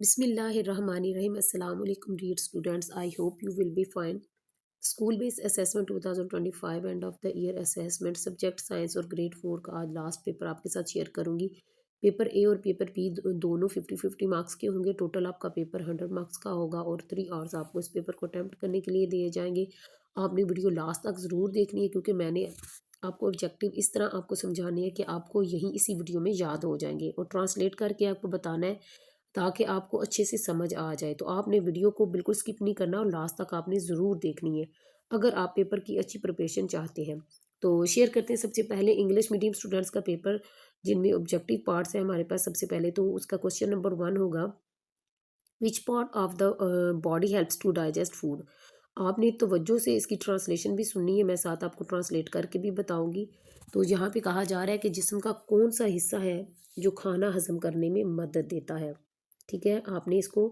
Bismillahirrahmanirrahim. Assalamu alaikum, dear students. I hope you will be fine. School-based assessment 2025 end of the year assessment subject science और grade 4 का आज last paper आपके साथ share करूंगी। Paper A और paper B दोनों 50-50 marks के होंगे। टोटल आपका पेपर 100 मार्क्स का होगा और 3 आवर्स आपको इस पेपर को अटैम्प्ट करने के लिए दिए जाएंगे। आपने वीडियो लास्ट तक ज़रूर देखनी है क्योंकि मैंने आपको ऑब्जेक्टिव इस तरह आपको समझाने हैं कि आपको यही इसी वीडियो में याद हो जाएंगे और ट्रांसलेट करके आपको बताना है ताकि आपको अच्छे से समझ आ जाए। तो आपने वीडियो को बिल्कुल स्किप नहीं करना और लास्ट तक आपने ज़रूर देखनी है अगर आप पेपर की अच्छी प्रिपरेशन चाहते हैं। तो शेयर करते हैं सबसे पहले इंग्लिश मीडियम स्टूडेंट्स का पेपर जिनमें ऑब्जेक्टिव पार्ट्स है हमारे पास। सबसे पहले तो उसका क्वेश्चन नंबर 1 होगा, which part of the body helps to digest food. आपने तवज्जो से इसकी ट्रांसलेशन भी सुननी है, मैं साथ आपको ट्रांसलेट करके भी बताऊंगी। तो यहाँ पे कहा जा रहा है कि जिस्म का कौन सा हिस्सा है जो खाना हजम करने में मदद देता है। ठीक है, आपने इसको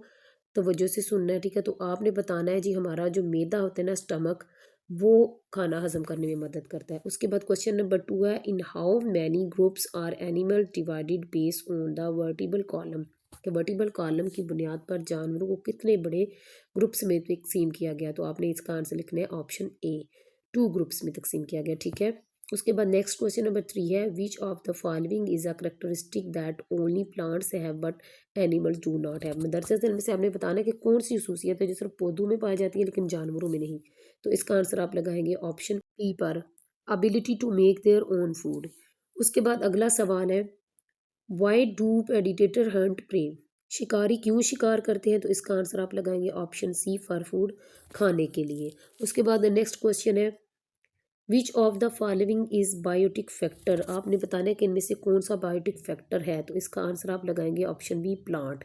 तवज्जो से सुनना है। ठीक है, तो आपने बताना है जी हमारा जो मैदा होता है ना, स्टमक, वो खाना हजम करने में मदद करता है। उसके बाद क्वेश्चन नंबर 2 है, in how many groups are animal divided based on the vertebral column. कि वर्टिबल कॉलम की बुनियाद पर जानवरों को कितने बड़े ग्रुप्स में तकसीम किया गया। तो आपने इसका आंसर लिखना है ऑप्शन ए, 2 ग्रुप्स में तकसीम किया गया। ठीक है, उसके बाद नेक्स्ट क्वेश्चन नंबर 3 है, which of the following is a characteristic that only plants have but animals do not have. मदरसे में से आपने बताना है कि कौन सी खसूसियत है जो सिर्फ पौधों में पाई जाती है लेकिन जानवरों में नहीं। तो इसका आंसर आप लगाएंगे ऑप्शन ई पर, ability to make their own food. उसके बाद अगला सवाल है, why do predator hunt prey. शिकारी क्यों शिकार करते हैं। तो इसका आंसर आप लगाएंगे ऑप्शन सी, फॉर फूड, खाने के लिए। उसके बाद नेक्स्ट क्वेश्चन है, which of the following is biotic factor. आपने बताना है कि इनमें से कौन सा बायोटिक फैक्टर है। तो इसका आंसर आप लगाएंगे ऑप्शन बी, प्लांट।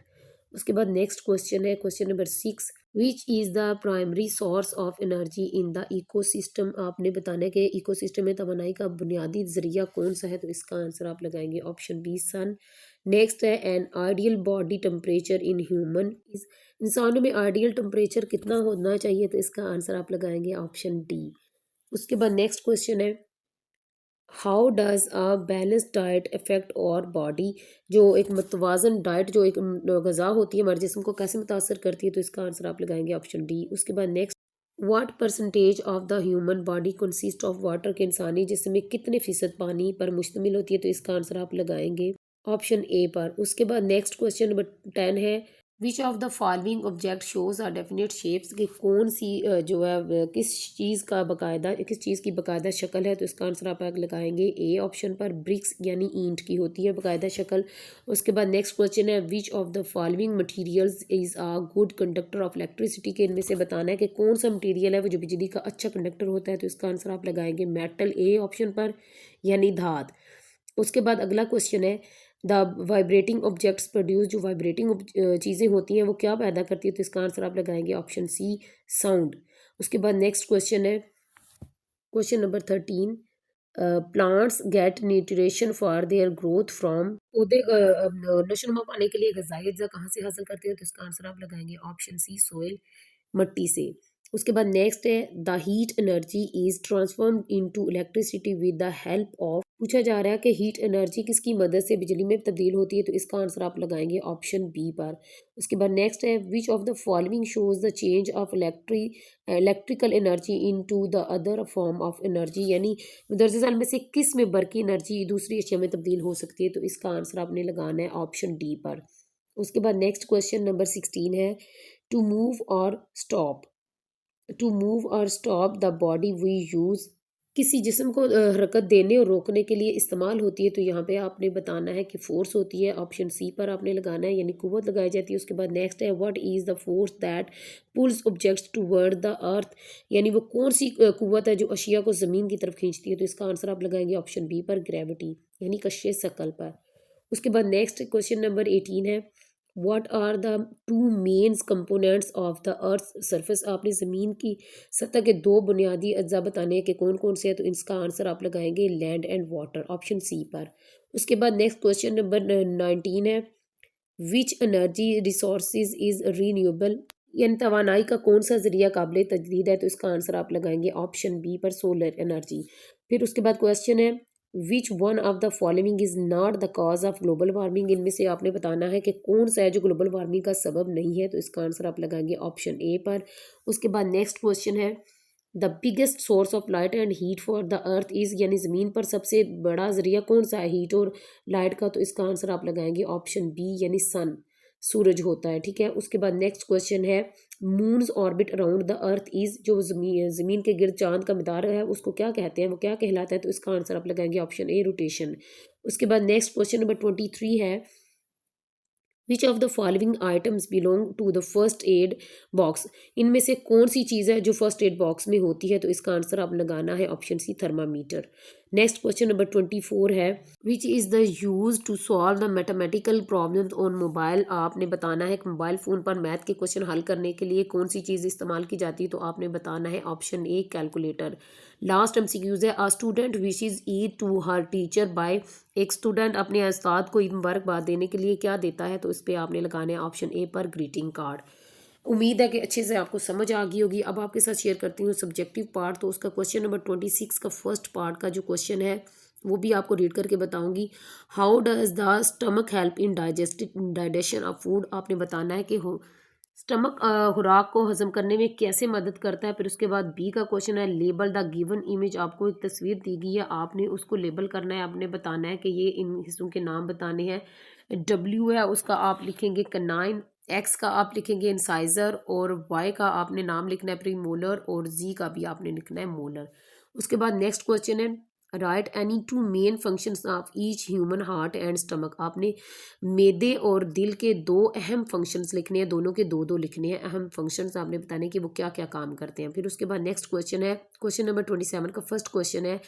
उसके बाद नेक्स्ट क्वेश्चन है question number 6, which is the primary source of energy in the ecosystem. आपने बताना है कि इकोसिस्टम में तवानाई का बुनियादी जरिया कौन सा है। तो इसका आंसर आप लगाएंगे ऑप्शन बी, सन। नेक्स्ट है, an ideal body temperature in human is. इंसानों में आइडियल टेम्परेचर कितना होना चाहिए। तो इसका आंसर आप लगाएंगे ऑप्शन डी। उसके बाद नेक्स्ट क्वेश्चन है, how does a balance diet affect और बॉडी। जो एक मतवाजन डाइट जो एक गज़ा होती है हमारे जिस्म को कैसे मुतासर करती है। तो इसका आंसर आप लगाएंगे ऑप्शन डी। उसके बाद next, what percentage of the human body consist of water. के इंसानी जिस्म में कितने फीसद पानी पर मुश्तमिल होती है। तो इसका आंसर आप लगाएंगे ऑप्शन ए पर। उसके बाद नेक्स्ट क्वेश्चन नंबर 10 है, which of the following objects shows are definite shapes. कि कौन सी जो है किस चीज़ का बकायदा किस चीज़ की बकायदा शक्ल है। तो इसका आंसर आप लगाएंगे ए ऑप्शन पर, ब्रिक्स यानी ईंट की होती है बकायदा शक्ल। उसके बाद नेक्स्ट क्वेश्चन है, which of the following materials is a good conductor of electricity. के इनमें से बताना है कि कौन सा मटीरियल है वो जो बिजली का अच्छा कंडक्टर होता है। तो इसका आंसर आप लगाएंगे मेटल, ए ऑप्शन पर, यानी धात। उसके बाद अगला क्वेश्चन है, द वाइब्रेटिंग ऑब्जेक्ट्स प्रोड्यूस। जो वाइब्रेटिंग चीज़ें होती हैं वो क्या पैदा करती है। तो इसका आंसर आप लगाएंगे ऑप्शन सी, साउंड। उसके बाद नेक्स्ट क्वेश्चन है question number 13, plants get nutrition for their growth from. पौधे नशोनुमा पाने के लिए ग़िज़ाई अज्जा कहाँ से हासिल करते हैं। तो इसका आंसर आप लगाएंगे ऑप्शन सी, सोइल, मट्टी से। उसके बाद नेक्स्ट है, the heat energy is transformed into electricity with the help of. पूछा जा रहा है कि हीट एनर्जी किसकी मदद से बिजली में तब्दील होती है। तो इसका आंसर आप लगाएंगे ऑप्शन बी पर। उसके बाद नेक्स्ट है, which of the following shows the change of electrical energy into the other form of energy. यानी दरअसल में से किस में बरकी एनर्जी दूसरी अशिया में तब्दील हो सकती है। तो इसका आंसर आपने लगाना है ऑप्शन डी पर। उसके बाद नेक्स्ट क्वेश्चन नंबर 16 है, to move or stop. To move or stop the body we use. किसी जिस्म को हरकत देने और रोकने के लिए इस्तेमाल होती है। तो यहाँ पे आपने बताना है कि फोर्स होती है, ऑप्शन सी पर आपने लगाना है, यानी कुव्वत लगाई जाती है। उसके बाद नेक्स्ट है, what is the force that pools objects toward the earth. यानी वो कौन सी कुव्वत है जो अशिया को ज़मीन की तरफ खींचती है। तो इसका आंसर आप लगाएंगे ऑप्शन बी पर, ग्रेविटी, यानी कशिश सकल पर। उसके बाद नेक्स्ट क्वेश्चन नंबर 18 है, what are the two main components of the earth surface. आपने ज़मीन की सतह के दो बुनियादी अज्जा बताने हैं कि कौन कौन से हैं। तो इसका आंसर आप लगाएंगे land and water, option C पर। उसके बाद नेक्स्ट क्वेश्चन नंबर 19 है, which energy resources is renewable. यानी तवानाई का कौन सा जरिया काबिल तजदीद है। तो इसका आंसर आप लगाएंगे ऑप्शन बी पर, सोलर एनर्जी। फिर उसके बाद क्वेश्चन है, which one of the following is not the cause of global warming, इनमें से आपने बताना है कि कौन सा है जो ग्लोबल वार्मिंग का सबब नहीं है, तो इसका आंसर आप लगाएंगे ऑप्शन ए पर। उसके बाद नेक्स्ट क्वेश्चन है the biggest source of light and heat for the earth is, यानी ज़मीन पर सबसे बड़ा जरिया कौन सा है हीट और लाइट का, तो इसका आंसर आप लगाएंगे ऑप्शन बी यानी सन, सूरज होता है। ठीक है, उसके बाद नेक्स्ट क्वेश्चन है moons orbit around the earth is, जो जमीन के गिर्द चांद का मदार है उसको क्या कहते हैं, वो क्या कहलाता है, तो इसका आंसर आप लगाएंगे ऑप्शन ए रोटेशन। उसके बाद नेक्स्ट क्वेश्चन नंबर 23 है which of the following items belong to the first aid box, इनमें से कौन सी चीज़ है जो फर्स्ट एड बॉक्स में होती है, तो इसका आंसर आप लगाना है option C thermometer. Next question number 24 है which is the use to solve the mathematical problems on mobile, आपने बताना है कि मोबाइल फ़ोन पर मैथ के क्वेश्चन हल करने के लिए कौन सी चीज़ इस्तेमाल की जाती है, तो आपने बताना है option A calculator. Last MCQs है a student wishes Eid to her teacher by, एक स्टूडेंट अपने उस्ताद को ईद मुबारकबाद देने के लिए क्या देता है, तो इस पर आपने लगाने हैं ऑप्शन ए पर ग्रीटिंग कार्ड। उम्मीद है कि अच्छे से आपको समझ आ गई होगी। अब आपके साथ शेयर करती हूँ सब्जेक्टिव पार्ट, तो उसका क्वेश्चन नंबर 26 का फर्स्ट पार्ट का जो क्वेश्चन है वो भी आपको रीड करके बताऊंगी। How does the stomach help in digestion of food, आपने बताना है कि हो स्टमक खुराक को हजम करने में कैसे मदद करता है। फिर उसके बाद बी का क्वेश्चन है लेबल द गिवन इमेज, आपको एक तस्वीर दी गई है, आपने उसको लेबल करना है, आपने बताना है कि ये इन हिस्सों के नाम बताने हैं। डब्ल्यू है उसका आप लिखेंगे कनाइन, एक्स का आप लिखेंगे इंसाइजर, और वाई का आपने नाम लिखना है प्री मोलर, और जी का भी आपने लिखना है मोलर। उसके बाद नेक्स्ट क्वेश्चन है right any two main functions of each human heart and stomach, आपने मैदे और दिल के दो अहम फंक्शंस लिखने हैं, दोनों के दो दो लिखने हैं अहम फंक्शंस, आपने बताने कि वो क्या क्या काम करते हैं। फिर उसके बाद नेक्स्ट क्वेश्चन है क्वेश्चन नंबर 27 का फर्स्ट क्वेश्चन है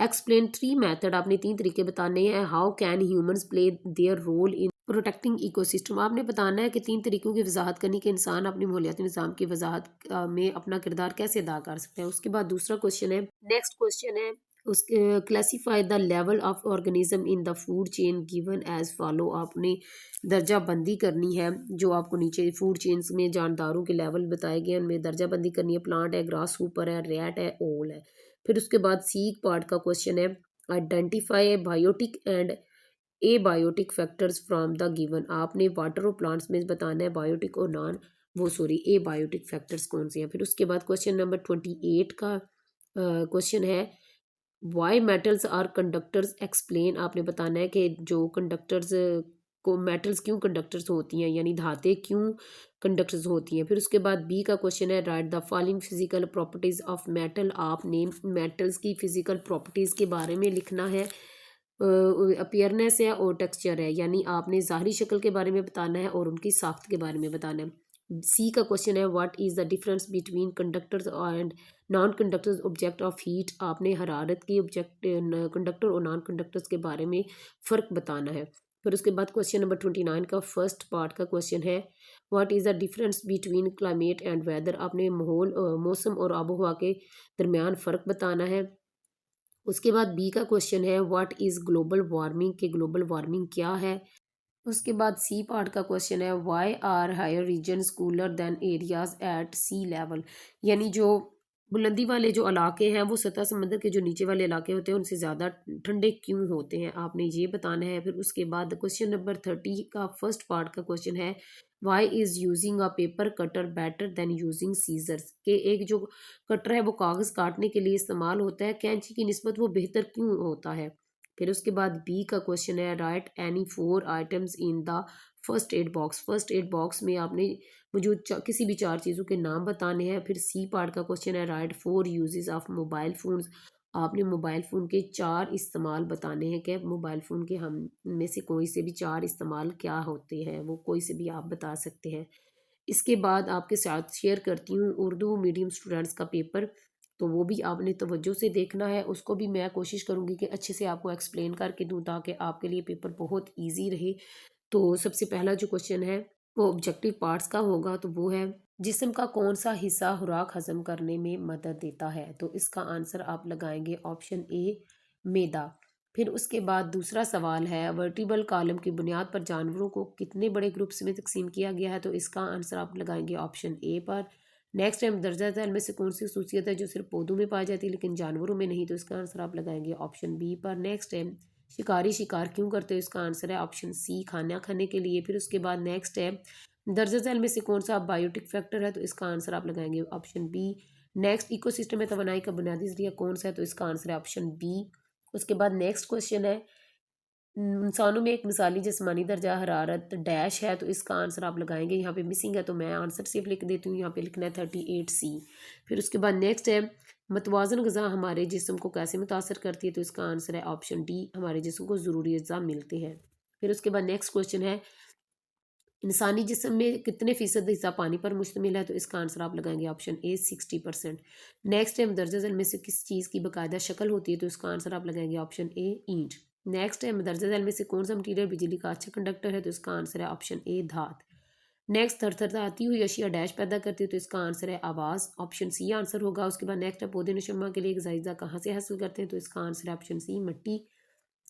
एक्सप्लेन थ्री मेथड, आपने तीन तरीके बताने हैं how can humans play their role in protecting ecosystem, आपने बताना है कि तीन तरीकों की वजाहत करनी कि इंसान अपनी माहौलियाती निज़ाम की वजाहत में अपना किरदार कैसे अदा कर सकते हैं। उसके बाद दूसरा क्वेश्चन है नेक्स्ट क्वेश्चन है उसके classify the level of organism in the food chain given as follow, आपने दर्जा बंदी करनी है, जो आपको नीचे फूड चेन्स में जानदारों के लेवल बताए गए हैं उनमें दर्जा बंदी करनी है। प्लांट है, ग्रास हुपर है, रैट है, ओल है। फिर उसके बाद सी पार्ट का क्वेश्चन है identify biotic and a biotic factors from the given, आपने वाटर और प्लांट्स में बताना है बायोटिक और नॉन वो सॉरी ए बायोटिक फैक्टर्स कौन से हैं। फिर उसके बाद क्वेश्चन नंबर 28 का क्वेश्चन है why metals are conductors explain, आपने बताना है कि जो कंडक्टर्स को मेटल्स क्यों कंडक्टर्स होती हैं, यानी धातें क्यों कंडक्टर्स होती हैं। फिर उसके बाद बी का क्वेश्चन है right the following physical properties of metal, आपने मेटल्स की फिजिकल प्रॉपर्टीज के बारे में लिखना है। अपियरनेस है और टेक्सचर है, यानी आपने ज़ाहरी शक्ल के बारे में बताना है और उनकी साख्त के बारे में बताना है। सी का क्वेश्चन है what is the difference between conductors and non conductors object of heat, आपने हरारत की ऑब्जेक्ट कंडक्टर और नॉन कंडक्टर्स के बारे में फ़र्क बताना है। फिर उसके बाद क्वेश्चन नंबर 29 का फर्स्ट पार्ट का क्वेश्चन है what is the difference between climate and weather, आपने माहौल मौसम और आबो हवा के दरमियान फ़र्क बताना है। उसके बाद बी का क्वेश्चन है व्हाट इज़ ग्लोबल वार्मिंग, के ग्लोबल वार्मिंग क्या है। उसके बाद सी पार्ट का क्वेश्चन है why are higher regions cooler than areas at sea level, यानी जो बुलंदी वाले जो इलाके हैं वो सतह समंदर के जो नीचे वाले इलाके होते हैं उनसे ज़्यादा ठंडे क्यों होते हैं, आपने ये बताना है। फिर उसके बाद क्वेश्चन नंबर 30 का फर्स्ट पार्ट का क्वेश्चन है why is using a paper cutter better than using scissors, के एक जो कटर है वो कागज़ काटने के लिए इस्तेमाल होता है, कैंची की निस्बत वो बेहतर क्यों होता है। फिर उसके बाद बी का क्वेश्चन है right any four items in the first aid box, first aid box में आपने मुझे किसी भी चार चीज़ों के नाम बताने हैं। फिर सी पार्ट का क्वेश्चन है right four uses of mobile phones, आपने मोबाइल फ़ोन के चार इस्तेमाल बताने हैं कि मोबाइल फ़ोन के हम में से कोई से भी चार इस्तेमाल क्या होते हैं, वो कोई से भी आप बता सकते हैं। इसके बाद आपके साथ शेयर करती हूँ उर्दू मीडियम स्टूडेंट्स का पेपर, तो वो भी आपने तवज्जो से देखना है, उसको भी मैं कोशिश करूँगी कि अच्छे से आपको एक्सप्लेन करके दूँ ताकि आपके लिए पेपर बहुत ईजी रहे। तो सबसे पहला जो क्वेश्चन है वो ऑब्जेक्टिव पार्ट्स का होगा, तो वो है जिस्म का कौन सा हिस्सा खुराक हजम करने में मदद देता है, तो इसका आंसर आप लगाएंगे ऑप्शन ए मैदा। फिर उसके बाद दूसरा सवाल है वर्टिबल कॉलम की बुनियाद पर जानवरों को कितने बड़े ग्रुप्स में तकसीम किया गया है, तो इसका आंसर आप लगाएंगे ऑप्शन ए पर। नेक्स्ट है दर्जा झैल में से कौन सी खसूसियत है जो सिर्फ पौधों में पाई जाती है लेकिन जानवरों में नहीं, तो इसका आंसर आप लगाएंगे ऑप्शन बी पर। नेक्स्ट है शिकारी शिकार क्यों करते हो, इसका आंसर है ऑप्शन सी खाना खाने के लिए। फिर उसके बाद नेक्स्ट है दर्जा झैल में से कौन सा बायोटिक फैक्टर है, तो इसका आंसर आप लगाएंगे ऑप्शन बी। नेक्स्ट इकोसिस्टम में तवानाई का बुनियादी जरिया कौन सा है, तो इसका आंसर है ऑप्शन बी। उसके बाद नेक्स्ट क्वेश्चन है इंसानों में एक मिसाली जिस्मानी दर्जा हरारत डैश है, तो इसका आंसर आप लगाएंगे, यहाँ पे मिसिंग है तो मैं आंसर सिर्फ लिख देती हूँ, यहाँ पे लिखना है 38C। फिर उसके बाद नेक्स्ट है मतवाजन गज़ा हमारे जिस्म को कैसे मुतासर करती है, तो इसका आंसर है ऑप्शन डी, हमारे जिस्म को ज़रूरी अज्जा मिलते हैं। फिर उसके बाद नेक्स्ट क्वेश्चन है इंसानी जिस्म में कितने फ़ीसद हिस्सा पानी पर मुश्तमिल है, तो इसका आंसर आप लगाएंगे ऑप्शन ए 60%। नेक्स्ट है मदरजा झैल में से किस चीज़ की बाकायदा शक्ल होती है, तो इसका आंसर आप लगाएंगे ऑप्शन ए ईंट। नेक्स्ट है मदरजा झैल में से कौन सा मटीरियल बिजली का अच्छा कंडक्टर है, तो इसका आंसर है ऑप्शन ए धात। नेक्स्ट थरथराती हुई अशिया डैश पैदा करती है, तो इसका आंसर है आवाज़, ऑप्शन सी आंसर होगा। उसके बाद नेक्स्ट है पौधे नशोमा के लिए ग़िज़ाई कहाँ से हासिल करते हैं, तो इसका आंसर है ऑप्शन सी मिट्टी।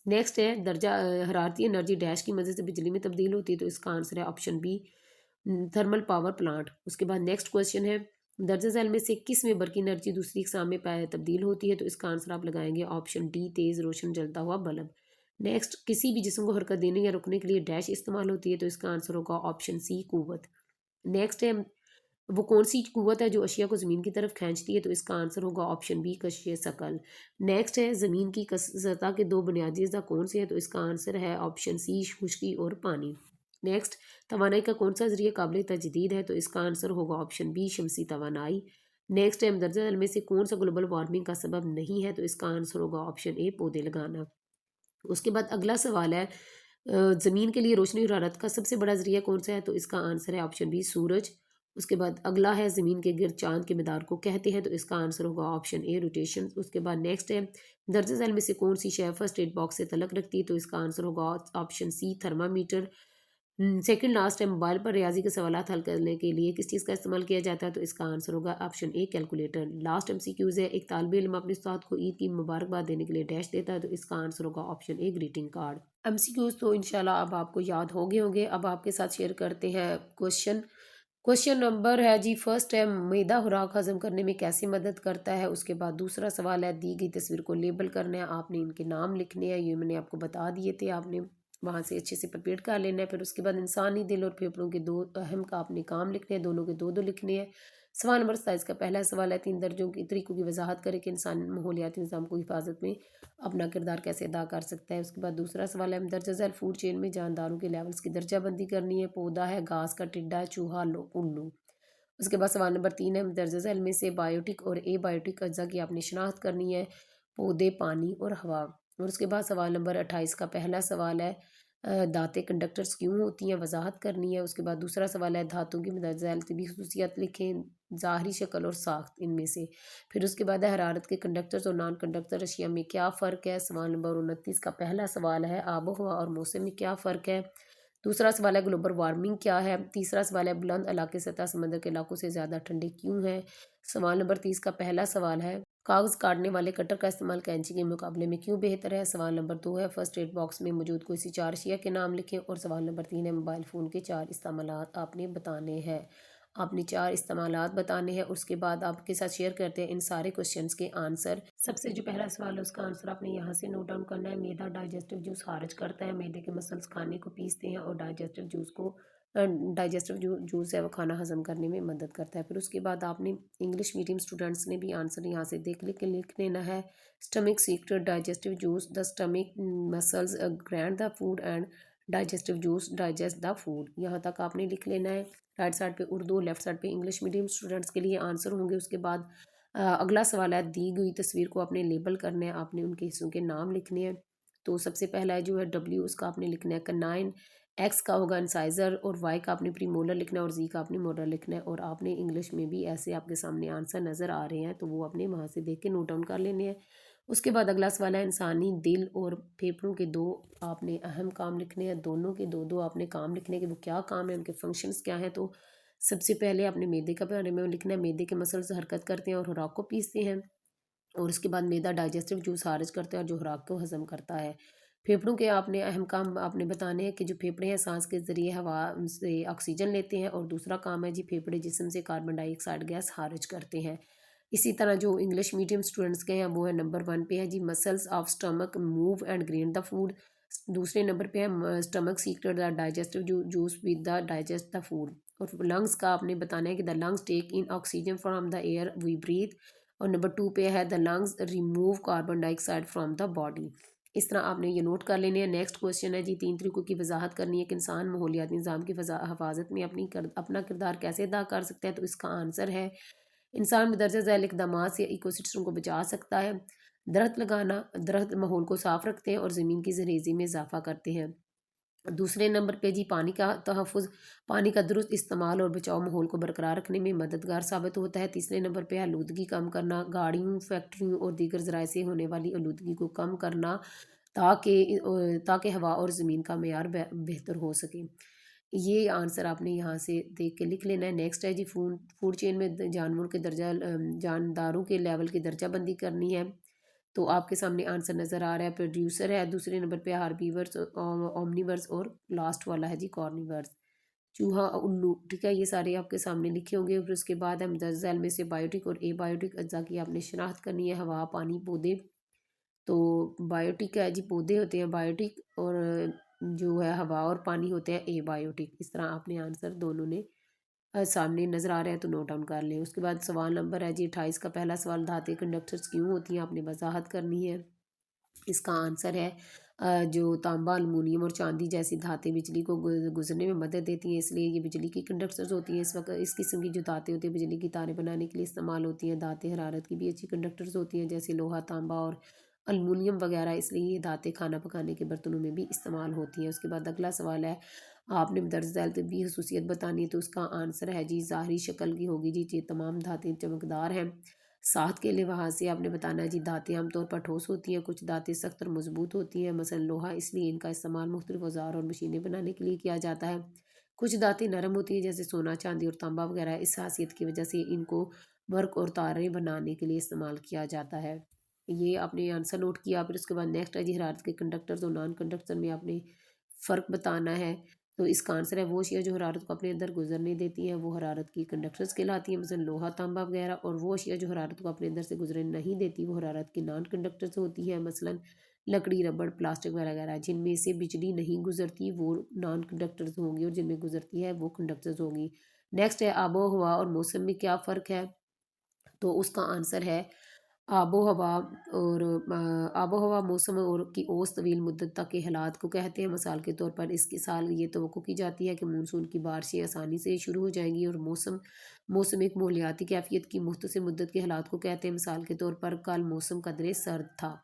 नेक्स्ट है दर्जा हरारती एनर्जी डैश की मदद से बिजली में तब्दील होती है, तो इसका आंसर है option B thermal power plant. उसके बाद नेक्स्ट क्वेश्चन है दर्जा झैल में से किस में बरकी एनर्जी दूसरी इकसाम में तब्दील होती है, तो इसका आंसर आप लगाएंगे ऑप्शन डी तेज़ रोशन जलता हुआ बल्ब। नेक्स्ट किसी भी जिस्म को हरकत देने या रोकने के लिए डैश इस्तेमाल होती है, तो इसका आंसर होगा ऑप्शन सी कुव्वत। नेक्स्ट है वो कौन सी कुव्वत है जो अशिया को ज़मीन की तरफ खींचती है, तो इसका आंसर होगा ऑप्शन बी कशिश सकल। नेक्स्ट है ज़मीन की सतह के दो बुनियादी अज़ा कौन से हैं, तो इसका आंसर है ऑप्शन सी खुश्की और पानी। नेक्स्ट तवानाई का कौन सा ज़रिया काबिल तजदीद है, तो इसका आंसर होगा ऑप्शन बी शमसी तवानाई। नेक्स्ट है दर्जा हल में से कौन सा ग्लोबल वार्मिंग का सबब नहीं है, तो इसका आंसर होगा ऑप्शन ए पौधे लगाना। उसके बाद अगला सवाल है ज़मीन के लिए रोशनी और हरारत का सबसे बड़ा ज़रिया कौन सा है, तो इसका आंसर है ऑप्शन बी सूरज। उसके बाद अगला है ज़मीन के गिर्द चांद के मदार को कहते हैं, तो इसका आंसर होगा ऑप्शन ए रोटेशन। उसके बाद नेक्स्ट है दर्ज झैल में से कौन सी शय फर्स्ट एड बॉक्स से तलक रखती है, तो इसका आंसर होगा option C thermometer. Second last है मोबाइल पर रियाजी के सवाल हल करने के लिए किस चीज़ का इस्तेमाल किया जाता है, तो इसका आंसर होगा option A calculator. Last MCQs है एक तालिब इल्म अपने उस्ताद को ईद की मुबारकबाद देने के लिए डैश देता है, तो इसका आंसर होगा option A greeting card. MCQs तो इंशाल्लाह अब आपको याद हो गए होंगे। अब आपके साथ शेयर करते हैं क्वेश्चन। क्वेश्चन नंबर है जी फर्स्ट है मैदा खुराक हजम करने में कैसे मदद करता है। उसके बाद दूसरा सवाल है दी गई तस्वीर को लेबल करना है, आपने इनके नाम लिखने हैं, ये मैंने आपको बता दिए थे, आपने वहाँ से अच्छे से प्रिपेयर कर लेना है। फिर उसके बाद इंसानी दिल और फेफड़ों के दो अहम का आपने काम लिखने हैं, दोनों के दो दो लिखने हैं। सवाल नंबर 27 का पहला सवाल है 3 दर्जों की तरीकों की वजाहत करे कि इंसान माहौलियाती निज़ाम को हिफाजत में अपना किरदार कैसे अदा कर सकता है। उसके बाद दूसरा सवाल है दर्जा झैल फूड चेन में जानदारों के लेवल्स की दर्जाबंदी करनी है। पौधा है, घास का टिड्डा है, चूहा उल्लू। उसके बाद सवाल नंबर 3 है दर्जा झैल में से बायोटिक और एबायोटिक अज्जा की आपने शनाख्त करनी है। पौधे, पानी और हवा। और उसके बाद सवाल नंबर 28 का पहला सवाल है दातें कंडक्टर्स क्यों होती हैं, वजाहत करनी है। उसके बाद दूसरा सवाल है धातुओं की दर्जा तबी खसूसियात लिखें, ज़ाहरी शक्ल और साख्त इनमें से। फिर उसके बाद है हरारत के कंडक्टर्स और नॉन कंडक्टर अशिया में क्या फ़र्क है। सवाल नंबर 29 का पहला सवाल है आबो हवा और मौसम में क्या फ़र्क है। दूसरा सवाल है ग्लोबल वार्मिंग क्या है। तीसरा सवाल है बुलंद इलाके सतह समंदर के इलाकों से ज़्यादा ठंडे क्यों हैं। सवाल नंबर 30 का पहला सवाल है कागज़ काटने वाले कटर का इस्तेमाल कैंची के मुकाबले में क्यों बेहतर है। सवाल नंबर 2 है फर्स्ट एड बॉक्स में मौजूद कोई सी 4 अशिया के नाम लिखें। और सवाल नंबर 3 है मोबाइल फ़ोन के 4 इस्तेमालात आपने बताने हैं। आपने 4 इस्तेमालात बताने हैं। उसके बाद आपके साथ शेयर करते हैं इन सारे क्वेश्चंस के आंसर। सबसे जो पहला सवाल है उसका आंसर आपने यहाँ से नोट डाउन करना है। मैदा डाइजेस्टिव जूस खारिज करता है। मैदे के मसल्स खाने को पीसते हैं और डाइजेस्टिव जूस है वो खाना हजम करने में मदद करता है। फिर उसके बाद आपने इंग्लिश मीडियम स्टूडेंट्स ने भी आंसर यहाँ से देख लिख के लिख लेना है। Stomach secret digestive juice the stomach muscles grand the food and digestive juice digest the food, यहाँ तक आपने लिख लेना है। राइट साइड पे उर्दू, लेफ्ट साइड पे इंग्लिश मीडियम स्टूडेंट्स के लिए आंसर होंगे। उसके बाद अगला सवाल है दी गई तस्वीर को आपने लेबल करना है, आपने उनके हिस्सों के नाम लिखने हैं। तो सबसे पहला है जो है डब्ल्यू, उसका आपने लिखना है कनाइन। एक्स का होगा इंसाइजर और वाई का आपने प्रीमोलर लिखना है और जी का आपने मोलर लिखना है। और आपने इंग्लिश में भी ऐसे आपके सामने आंसर नज़र आ रहे हैं तो वो आपने वहाँ से देख के नोट डाउन कर लेने हैं। उसके बाद अगला सवाल है इंसानी दिल और फेफड़ों के दो आपने अहम काम लिखने हैं। दोनों के दो दो आपने काम लिखने के वो क्या काम है, उनके फंक्शंस क्या हैं। तो सबसे पहले आपने मैदे का बारे में लिखना है। मैदे के मसल्स हरकत करते हैं और खुराक को पीसते हैं। और उसके बाद मैदा डाइजेस्टिव जूस खारिज करता है और जो खुराक को हजम करता है। फेफड़ों के आपने अहम काम आपने बताने हैं कि जो फेफड़े हैं सांस के ज़रिए हवा से ऑक्सीजन लेते हैं, और दूसरा काम है जी फेफड़े जिस्म से कार्बन डाइऑक्साइड गैस खारिज करते हैं। इसी तरह जो इंग्लिश मीडियम स्टूडेंट्स के हैं वो है नंबर 1 पे है जी muscles of stomach move and grain the food. दूसरे नंबर पे है stomach secrete the digestive juice with the digest the food. और लंग्स का आपने बताना है कि the lungs take in oxygen from the air we breathe. और नंबर 2 पे है the lungs remove carbon dioxide from the body. इस तरह आपने ये नोट कर लेने हैं। नेक्स्ट क्वेश्चन है जी 3 तरीकों की वजाहत करनी है कि इंसान माहौलियाती निज़ाम की हफाजत में अपना किरदार कैसे अदा कर सकता है। तो इसका आंसर है इंसान बदरजा झैल इकदाम से इकोसिस्टम को बचा सकता है। दरख्त लगाना, दरख्त माहौल को साफ रखते हैं और ज़मीन की ज़रख़ीज़ी में इजाफा करते हैं। दूसरे नंबर पे जी पानी का तहफ़्फ़ुज़, पानी का दुरुस्त इस्तेमाल और बचाव माहौल को बरकरार रखने में मददगार साबित होता है। तीसरे नंबर पे आलूदगी कम करना, गाड़ियों, फैक्ट्रियों और दीगर ज़राए से होने वाली आलूदगी को कम करना, ताकि हवा और ज़मीन का मेयार बेहतर हो सके। ये आंसर आपने यहाँ से देख के लिख लेना है। नेक्स्ट है जी फूड फूड चेन में जानवरों के जानदारों के लेवल की दर्जाबंदी करनी है। तो आपके सामने आंसर नज़र आ रहा है। प्रोड्यूसर है, दूसरे नंबर पे हार्बीवर्स, ओमनीवर्स, और लास्ट वाला है जी कॉर्निवर्स। चूहा, उल्लू, ठीक है, ये सारे आपके सामने लिखे होंगे। फिर उसके बाद हम 10 झैल में से बायोटिक और एबायोटिक अज्जा की आपने शनाख्त करनी है। हवा, पानी, पौधे। तो बायोटिक है जी पौधे होते हैं बायोटिक, और जो है हवा और पानी होते हैं एबायोटिक। इस तरह आपने आंसर दोनों ने सामने नज़र आ रहा है तो नोट डाउन कर लें। उसके बाद सवाल नंबर है जी 28 का पहला सवाल, धातु कंडक्टर्स क्यों होती हैं, आपने वजाहत करनी है। इसका आंसर है जो तांबा, अल्मुनियम और चांदी जैसी धातें बिजली को गुजरने में मदद देती हैं, इसलिए ये बिजली की कंडक्टर्स होती हैं। इस वक्त इस किस्म की जो धातें होती हैं बिजली की तारें बनाने के लिए इस्तेमाल होती हैं। धातें हरारत की भी अच्छी कंडक्टर्स होती हैं, जैसे लोहा, तांबा और अल्मुनियम वगैरह, इसलिए ये धातें खाना पकाने के बर्तनों में भी इस्तेमाल होती हैं। उसके बाद अगला सवाल है, आपने दर्ज झैल तब्बी खसूसियत बतानी है। तो उसका आंसर है जी ज़ाहरी शक्ल की होगी जी, ये तमाम धातें चमकदार हैं। साथ के लिहाज से आपने बताना है जी धातें आमतौर पर ठोस होती हैं, कुछ धातें सख्त और मजबूत होती हैं, मसलन लोहा, इसलिए इनका इस्तेमाल मुख्तलिफ औजार और मशीनें बनाने के लिए किया जाता है। कुछ धातें नरम होती हैं, जैसे सोना, चांदी और तांबा वगैरह, इस खासियत की वजह से इनको वर्क और तारें बनाने के लिए इस्तेमाल किया जाता है। ये आपने आंसर नोट किया। फिर उसके बाद नेक्स्ट है जी हरारत के कंडक्टर्स और नॉन कंडक्टर में आपने फ़र्क बताना है। तो इसका आंसर है वो अशिया जो हरारत को अपने अंदर गुजरने देती हैं वो हरारत की कंडक्टर्स कहलाती हैं, मसलन लोहा, तांबा वगैरह। और वो अशिया जो हरारत को अपने अंदर से गुजरने नहीं देती वो हरारत की नॉन कंडक्टर्स होती हैं, मसलन लकड़ी, रबड़, प्लास्टिक वगैरह। जिनमें से बिजली नहीं गुजरती वो नॉन कंडक्टर्स होंगी, और जिनमें गुजरती है वो कंडक्टर्स होंगी। नेक्स्ट है आबो हवा और मौसम में क्या फ़र्क है। तो उसका आंसर है आबो हवा और आबो हवा मौसम और की औसत तवील मुद्दत तक के हालात को कहते हैं। मिसाल के तौर पर इसके साल ये तवक्को की जाती है कि मानसून की बारिशें आसानी से शुरू हो जाएंगी, और मौसम मौसम एक माहौलियाती कैफियत की मुख्तसर मुद्दत के हालात को कहते हैं। मिसाल के तौर पर कल मौसम कदरे सर्द था।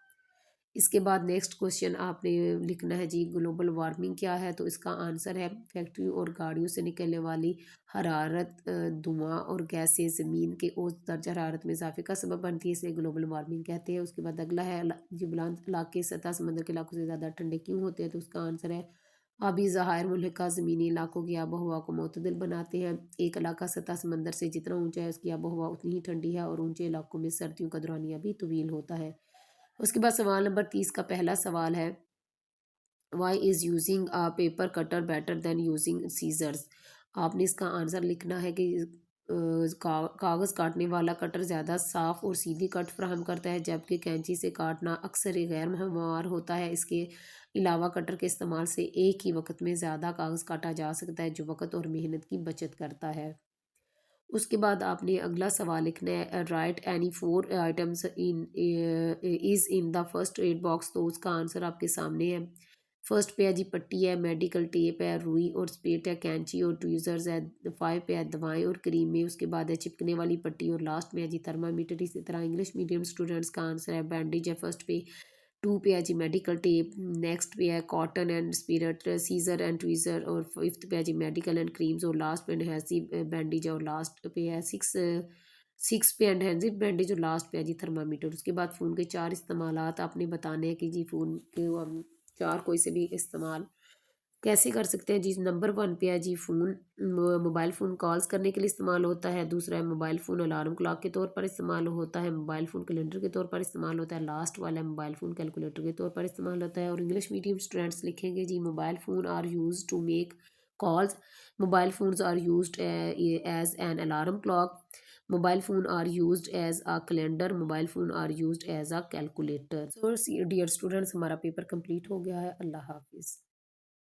इसके बाद नेक्स्ट क्वेश्चन आपने लिखना है जी ग्लोबल वार्मिंग क्या है। तो इसका आंसर है फैक्ट्री और गाड़ियों से निकलने वाली हरारत, धुआं और गैस से ज़मीन के औसत दर्जा हरारत में इजाफे का सबब बनती है, इसलिए ग्लोबल वार्मिंग कहते हैं। उसके बाद अगला है जी बुलंद इलाके सतह समंदर के इलाकों से ज़्यादा ठंडे क्यों होते हैं। तो उसका आंसर है आबी ज़हायर मुल्का ज़मीनी इलाकों की आबो हवा को मतदल बनाते हैं। एक इलाका सतह समंदर से जितना ऊंचा है उसकी आबो हवा उतनी ही ठंडी है, और ऊंचे इलाकों में सर्दियों का दौरानिया भी तवील होता है। उसके बाद सवाल नंबर 30 का पहला सवाल है, why is using a paper cutter better than using scissors. आपने इसका आंसर लिखना है कि कागज़ काटने वाला कटर ज़्यादा साफ़ और सीधी कट फ्राहम करता है, जबकि कैंची से काटना अक्सर ही गैर हमवार होता है। इसके अलावा कटर के इस्तेमाल से एक ही वक्त में ज़्यादा कागज़ काटा जा सकता है, जो वक़्त और मेहनत की बचत करता है। उसके बाद आपने अगला सवाल लिखना है, right any 4 items in is in the first aid box. तो उसका आंसर आपके सामने है। फर्स्ट पे है जी पट्टी है, मेडिकल टेप है, रुई और स्पेट है, कैंची और ट्वीज़र्स है। 5 पे है दवाएं और क्रीमें। उसके बाद है चिपकने वाली पट्टी, और लास्ट में है जी थर्मामीटर। इसी तरह इंग्लिश मीडियम स्टूडेंट्स का आंसर है बैंडेज है फर्स्ट पे। 2 पे है जी मेडिकल टेप, नेक्स्ट पे है cotton and spirit, scissor and tweezer, और 5th पे है जी मेडिकल एंड क्रीम्स, और लास्ट पे एडहेसिव बैंडेज है, और लास्ट पे है 6 पे एडहेसिव बैंडेज, और लास्ट पे है जी थर्मामीटर। उसके बाद फ़ोन के 4 इस्तेमालात आपने बताने हैं कि जी फ़ोन के हम 4 कोई से भी इस्तेमाल कैसे कर सकते हैं जी? नंबर 1 पे है जी फ़ोन। मोबाइल फ़ोन कॉल्स करने के लिए इस्तेमाल होता है। दूसरा है मोबाइल फ़ोन अलार्म क्लॉक के तौर पर इस्तेमाल होता है। मोबाइल फ़ोन कैलेंडर के तौर पर इस्तेमाल होता है। लास्ट वाला है मोबाइल फ़ोन कैलकुलेटर के तौर पर इस्तेमाल होता है। और इंग्लिश मीडियम स्टूडेंट्स लिखेंगे जी mobile phone are used to make calls. Mobile phones are used as an alarm clock. Mobile phone are used as a calendar. Mobile phone are used as a calculator. So dear students, हमारा paper complete हो गया है। अल्लाह हाफ़िज़।